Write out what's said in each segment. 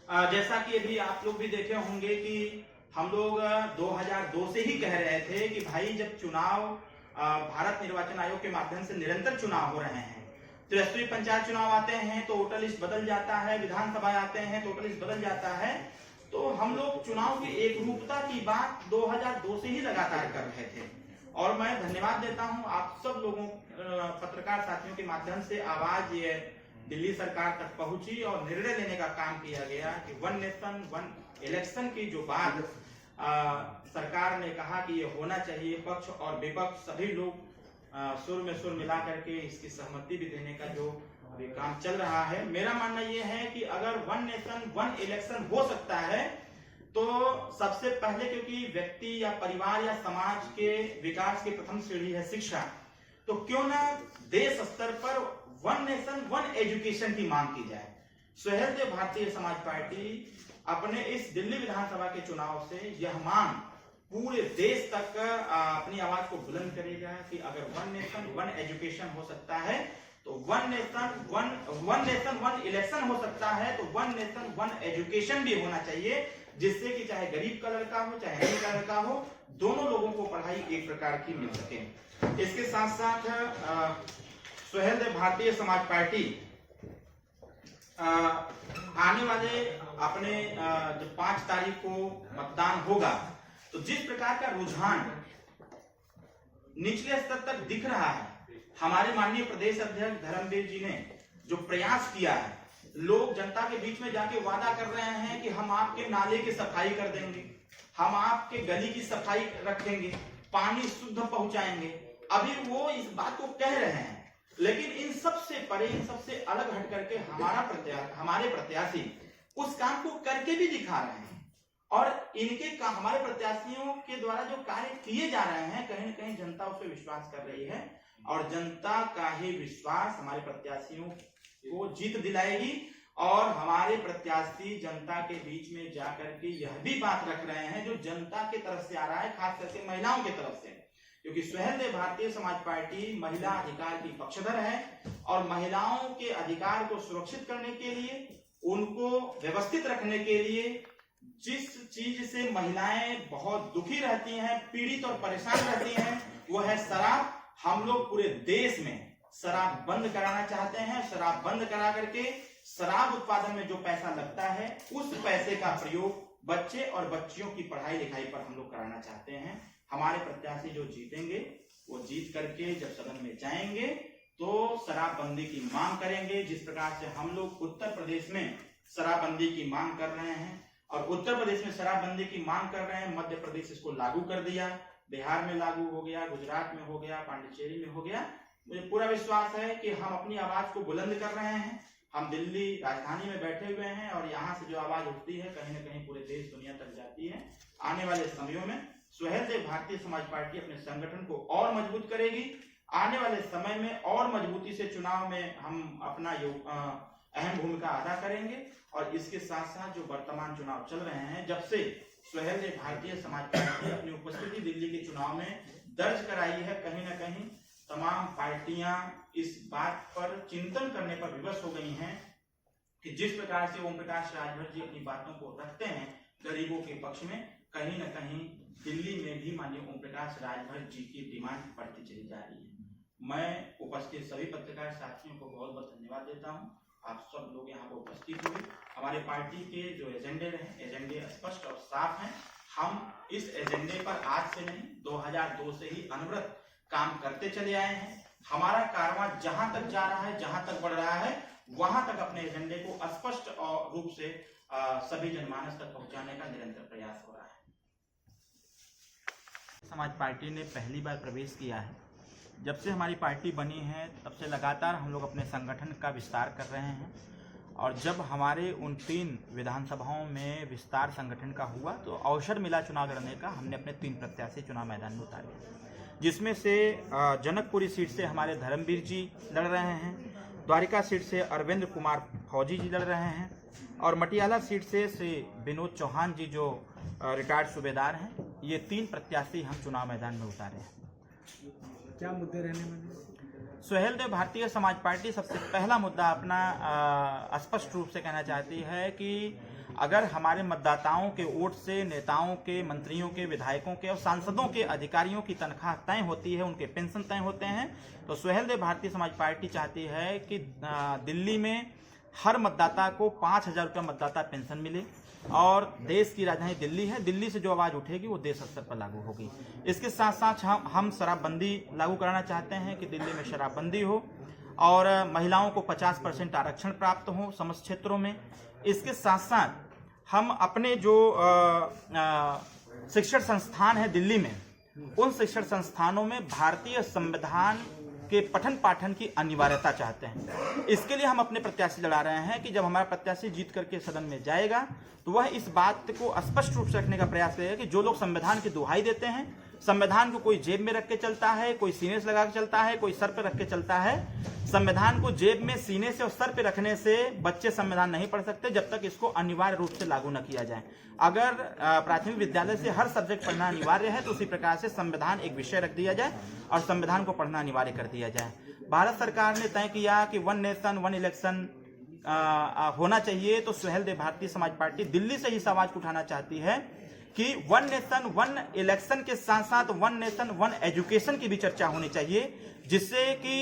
जैसा कि अभी आप लोग भी देखे होंगे कि हम लोग 2002 से ही कह रहे थे कि भाई जब चुनाव भारत निर्वाचन आयोग के माध्यम से निरंतर चुनाव हो रहे हैं, त्रिस्तरीय पंचायत चुनाव आते हैं तो वोटर लिस्ट बदल जाता है, विधानसभा आते हैं तो वोटर लिस्ट बदल जाता है, तो हम लोग चुनाव की एकरूपता की बात 2002 से ही लगातार कर रहे थे। और मैं धन्यवाद देता हूं आप सब लोगों पत्रकार साथियों के माध्यम से आवाज ये दिल्ली सरकार तक पहुंची और निर्णय लेने का काम किया गया कि वन नेशन वन इलेक्शन की जो बात सरकार ने कहा कि ये होना चाहिए, पक्ष और विपक्ष सभी लोग सुर में सुर मिला करके इसकी सहमति भी देने का जो अभी काम चल रहा है। मेरा मानना यह है कि अगर वन नेशन वन इलेक्शन हो सकता है तो सबसे पहले, क्योंकि व्यक्ति या परिवार या समाज के विकास की प्रथम सीढ़ी है शिक्षा, तो क्यों ना देश स्तर पर वन नेशन वन एजुकेशन की मांग की जाए। सुहेलदेव भारतीय समाज पार्टी अपने इस दिल्ली विधानसभा के चुनाव से यह मांग पूरे देश तक अपनी आवाज को बुलंद करेगा कि अगर वन नेशन वन एजुकेशन हो सकता है तो वन नेशन वन इलेक्शन हो सकता है, तो वन नेशन वन एजुकेशन भी होना चाहिए, जिससे कि चाहे गरीब का लड़का हो चाहे अमीर का लड़का हो, दोनों लोगों को पढ़ाई एक प्रकार की मिल सके। इसके साथ साथ सुहेलदेव भारतीय समाज पार्टी आने वाले अपने जो 5 तारीख को मतदान होगा, तो जिस प्रकार का रुझान निचले स्तर तक दिख रहा है, हमारे माननीय प्रदेश अध्यक्ष धर्मवीर जी ने जो प्रयास किया है, लोग जनता के बीच में जाके वादा कर रहे हैं कि हम आपके नाले की सफाई कर देंगे, हम आपके गली की सफाई रखेंगे, पानी शुद्ध पहुंचाएंगे। अभी वो इस बात को कह रहे हैं, लेकिन इन सबसे परे, इन सबसे अलग हट करके हमारे प्रत्याशी उस काम को करके भी दिखा रहे हैं। और हमारे प्रत्याशियों के द्वारा जो कार्य किए जा रहे हैं, कहीं न कहीं जनता उस पर विश्वास कर रही है और जनता का ही विश्वास हमारे प्रत्याशियों को जीत दिलाएगी। और हमारे प्रत्याशी जनता के बीच में जाकर के यह भी बात रख रहे हैं जो जनता की तरफ से आ रहा है, खास करके महिलाओं की तरफ से, क्योंकि सुहेलदेव भारतीय समाज पार्टी महिला अधिकार की पक्षधर है और महिलाओं के अधिकार को सुरक्षित करने के लिए, उनको व्यवस्थित रखने के लिए, जिस चीज से महिलाएं बहुत दुखी रहती हैं, पीड़ित और परेशान रहती हैं, वो है शराब। हम लोग पूरे देश में शराब बंद कराना चाहते हैं। शराब बंद करा करके शराब उत्पादन में जो पैसा लगता है, उस पैसे का प्रयोग बच्चे और बच्चियों की पढ़ाई लिखाई पर हम लोग कराना चाहते हैं। हमारे प्रत्याशी जो जीतेंगे, वो जीत करके जब सदन में जाएंगे तो शराबबंदी की मांग करेंगे, जिस प्रकार से हम लोग उत्तर प्रदेश में शराबबंदी की मांग कर रहे हैं और उत्तर प्रदेश में शराबबंदी की मांग कर रहे हैं। मध्य प्रदेश इसको लागू कर दिया, बिहार में लागू हो गया, गुजरात में हो गया, पांडिचेरी में हो गया। मुझे पूरा विश्वास है कि हम अपनी आवाज को बुलंद कर रहे हैं। हम दिल्ली राजधानी में बैठे हुए हैं और यहाँ से जो आवाज उठती है, कहीं न कहीं पूरे देश दुनिया तक जाती है। आने वाले समयों में सुहेलदेव भारतीय समाज पार्टी अपने संगठन को और मजबूत करेगी। आने वाले समय में और मजबूती से चुनाव में हम अपना अहम भूमिका अदा करेंगे। और इसके साथ साथ जो वर्तमान चुनाव चल रहे हैं, जब से सुहेलदेव भारतीय समाज पार्टी अपनी उपस्थिति दिल्ली के चुनाव में दर्ज कराई है, कहीं न कहीं तमाम पार्टियां इस बात पर चिंतन करने पर विवश हो गई हैं कि जिस प्रकार से ओम प्रकाश राजभर जी अपनी बातों को रखते हैं गरीबों के पक्ष में, कहीं न कहीं दिल्ली में भी माननीय ओम प्रकाश राजभर जी की डिमांड बढ़ती चली जा रही है। मैं उपस्थित सभी पत्रकार साथियों को बहुत बहुत धन्यवाद देता हूं। आप सब लोग यहाँ पर उपस्थित हुए। हमारे पार्टी के जो एजेंडे रहे, एजेंडे स्पष्ट और साफ हैं। हम इस एजेंडे पर आज से नहीं, 2002 से ही अनवरत काम करते चले आए हैं। हमारा कारवां जहां तक जा रहा है, जहां तक बढ़ रहा है, वहां तक अपने एजेंडे को स्पष्ट रूप से सभी जनमानस तक पहुंचाने का निरंतर प्रयास हो रहा है। समाज पार्टी ने पहली बार प्रवेश किया है। जब से हमारी पार्टी बनी है तब से लगातार हम लोग अपने संगठन का विस्तार कर रहे हैं और जब हमारे उन 3 विधानसभाओं में विस्तार संगठन का हुआ तो अवसर मिला चुनाव लड़ने का। हमने अपने 3 प्रत्याशी चुनाव मैदान में उतारे, जिसमें से जनकपुरी सीट से हमारे धर्मवीर जी लड़ रहे हैं, द्वारिका सीट से अरविंद कुमार फौजी जी लड़ रहे हैं और मटियाला सीट से श्री विनोद चौहान जी जो रिटायर्ड सूबेदार हैं। ये 3 प्रत्याशी हम चुनाव मैदान में उतारे हैं। क्या मुद्दे रहने वाले? सुहेलदेव भारतीय समाज पार्टी सबसे पहला मुद्दा अपना स्पष्ट रूप से कहना चाहती है कि अगर हमारे मतदाताओं के वोट से नेताओं के, मंत्रियों के, विधायकों के और सांसदों के, अधिकारियों की तनख्वाह तय होती है, उनके पेंशन तय होते हैं, तो सुहेलदेव भारतीय समाज पार्टी चाहती है कि दिल्ली में हर मतदाता को 5,000 रुपया मतदाता पेंशन मिले। और देश की राजधानी दिल्ली है, दिल्ली से जो आवाज उठेगी वो देश स्तर पर लागू होगी। इसके साथ साथ हम शराबबंदी लागू कराना चाहते हैं कि दिल्ली में शराबबंदी हो और महिलाओं को 50% आरक्षण प्राप्त हो समस्त क्षेत्रों में। इसके साथ साथ हम अपने जो शिक्षण संस्थान है दिल्ली में, उन शिक्षण संस्थानों में भारतीय संविधान के पठन पाठन की अनिवार्यता चाहते हैं। इसके लिए हम अपने प्रत्याशी लड़ा रहे हैं कि जब हमारा प्रत्याशी जीत करके सदन में जाएगा तो वह इस बात को स्पष्ट रूप से रखने का प्रयास करेगा कि जो लोग संविधान की दुहाई देते हैं, संविधान को कोई जेब में रख के चलता है, कोई सीने से लगा के चलता है, कोई सर पे रख के चलता है। संविधान को जेब में, सीने से और सर पे रखने से बच्चे संविधान नहीं पढ़ सकते जब तक इसको अनिवार्य रूप से लागू न किया जाए। अगर प्राथमिक विद्यालय से हर सब्जेक्ट पढ़ना अनिवार्य है तो उसी प्रकार से संविधान एक विषय रख दिया जाए और संविधान को पढ़ना अनिवार्य कर दिया जाए। भारत सरकार ने तय किया कि 1 नेशन 1 इलेक्शन होना चाहिए, तो सुहेलदेव भारतीय समाज पार्टी दिल्ली से इस आवाज को उठाना चाहती है कि 1 नेशन 1 इलेक्शन के साथ साथ 1 नेशन 1 एजुकेशन की भी चर्चा होनी चाहिए, जिससे कि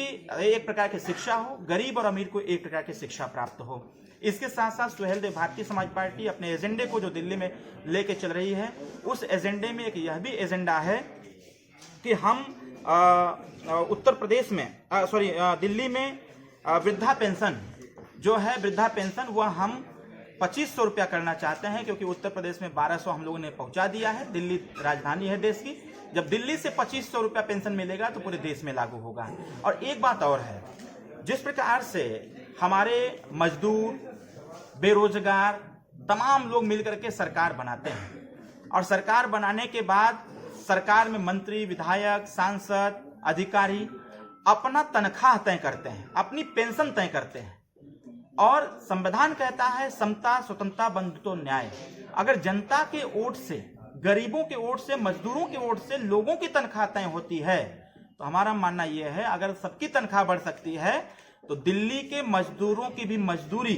एक प्रकार की शिक्षा हो, गरीब और अमीर को एक प्रकार की शिक्षा प्राप्त हो। इसके साथ साथ सुहेलदेव भारतीय समाज पार्टी अपने एजेंडे को जो दिल्ली में लेके चल रही है, उस एजेंडे में एक यह भी एजेंडा है कि हम उत्तर प्रदेश में दिल्ली में वृद्धा पेंशन जो है, वृद्धा पेंशन वह हम 2500 रुपया करना चाहते हैं, क्योंकि उत्तर प्रदेश में 1200 हम लोगों ने पहुंचा दिया है। दिल्ली राजधानी है देश की, जब दिल्ली से 2500 रुपया पेंशन मिलेगा तो पूरे देश में लागू होगा। और एक बात और है, जिस प्रकार से हमारे मजदूर, बेरोजगार तमाम लोग मिलकर के सरकार बनाते हैं और सरकार बनाने के बाद सरकार में मंत्री, विधायक, सांसद, अधिकारी अपना तनख्वाह तय करते हैं, अपनी पेंशन तय करते हैं और संविधान कहता है समता, स्वतंत्रता, बंधुत्व, न्याय। अगर जनता के वोट से, गरीबों के वोट से, मजदूरों के वोट से लोगों की तनख्वाह तय होती है, तो हमारा मानना यह है अगर सबकी तनख्वाह बढ़ सकती है तो दिल्ली के मजदूरों की भी मजदूरी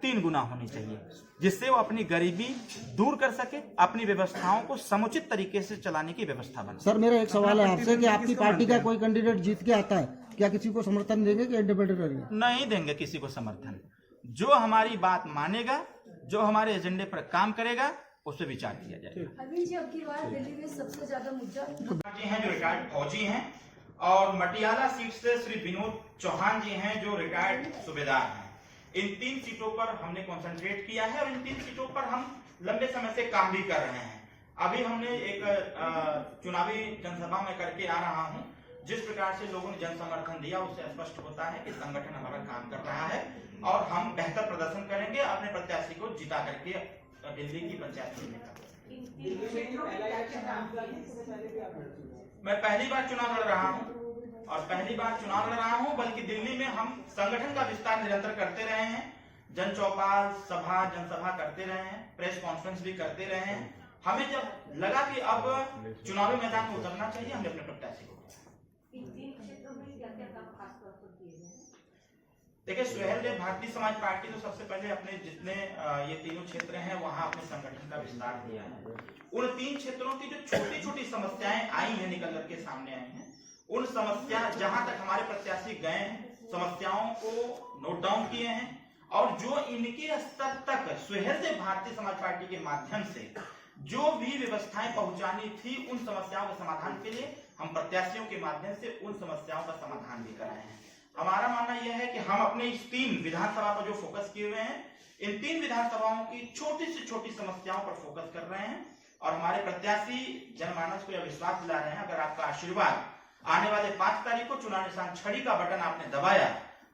3 गुना होनी चाहिए, जिससे वो अपनी गरीबी दूर कर सके, अपनी व्यवस्थाओं को समुचित तरीके से चलाने की व्यवस्था बने। सर, मेरा एक सवाल है आपसे कि आपकी पार्टी का कोई कैंडिडेट जीत के आता है, क्या किसी को समर्थन देंगे कि इंडिपेंडेंट रहेंगे? नहीं देंगे किसी को समर्थन। जो हमारी बात मानेगा, जो हमारे एजेंडे पर काम करेगा, उस पर विचार किया जाएगा। अभी जी अब की बार दिल्ली में सबसे ज्यादा मुद्दा जी हैं जो रिटायर्ड फौजी हैं, और मटियाला सीट से श्री विनोद चौहान जी हैं जो रिटायर्ड सूबेदार हैं। इन 3 सीटों पर हमने कंसंट्रेट किया है और इन 3 सीटों पर हम लंबे समय से काम भी कर रहे हैं। अभी हमने एक चुनावी जनसभा में करके आ रहा हूं, जिस प्रकार से लोगों ने जन समर्थन दिया उससे स्पष्ट होता है कि संगठन हमारा काम कर रहा है और हम बेहतर प्रदर्शन करेंगे, अपने प्रत्याशी को जिता करके दिल्ली की पंचायत चुनाव। मैं पहली बार चुनाव लड़ रहा हूं और पहली बार चुनाव लड़ रहा हूं, बल्कि दिल्ली में हम संगठन का विस्तार निरंतर करते रहे हैं, जन चौपाल, सभा, जनसभा करते रहे हैं, प्रेस कॉन्फ्रेंस भी करते रहे हैं। हमें जब लगा कि अब चुनावी मैदान में उतरना चाहिए, हमने अपने प्रत्याशी को देखिए। सुहेलदेव भारतीय समाज पार्टी तो सबसे पहले अपने जितने ये तीनों क्षेत्र हैं वहां अपने संगठन का विस्तार किया है। उन 3 क्षेत्रों की जो छोटी छोटी समस्याएं आई हैं, निकल करके सामने आई हैं, उन समस्या जहां तक हमारे प्रत्याशी गए हैं, समस्याओं को नोट डाउन किए हैं और जो इनके स्तर तक सुहेलदेव भारतीय समाज पार्टी के माध्यम से जो भी व्यवस्थाएं पहुंचानी थी, उन समस्याओं के समाधान के लिए हम प्रत्याशियों के माध्यम से उन समस्याओं का समाधान भी कराए हैं। हमारा मानना यह है कि हम अपने इस 3 विधानसभा पर जो फोकस किए हुए हैं, इन 3 विधानसभाओं की छोटी से छोटी समस्याओं पर फोकस कर रहे हैं और हमारे प्रत्याशी जनमानस को यह विश्वास दिला रहे हैं, अगर आपका आशीर्वाद आने वाले 5 तारीख को चुनाव निशान छड़ी का बटन आपने दबाया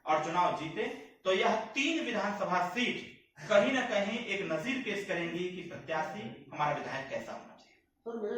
और चुनाव जीते, तो यह 3 विधानसभा सीट कहीं न कहीं एक नजीर पेश करेंगी कि प्रत्याशी हमारा विधायक कैसा होना चाहिए।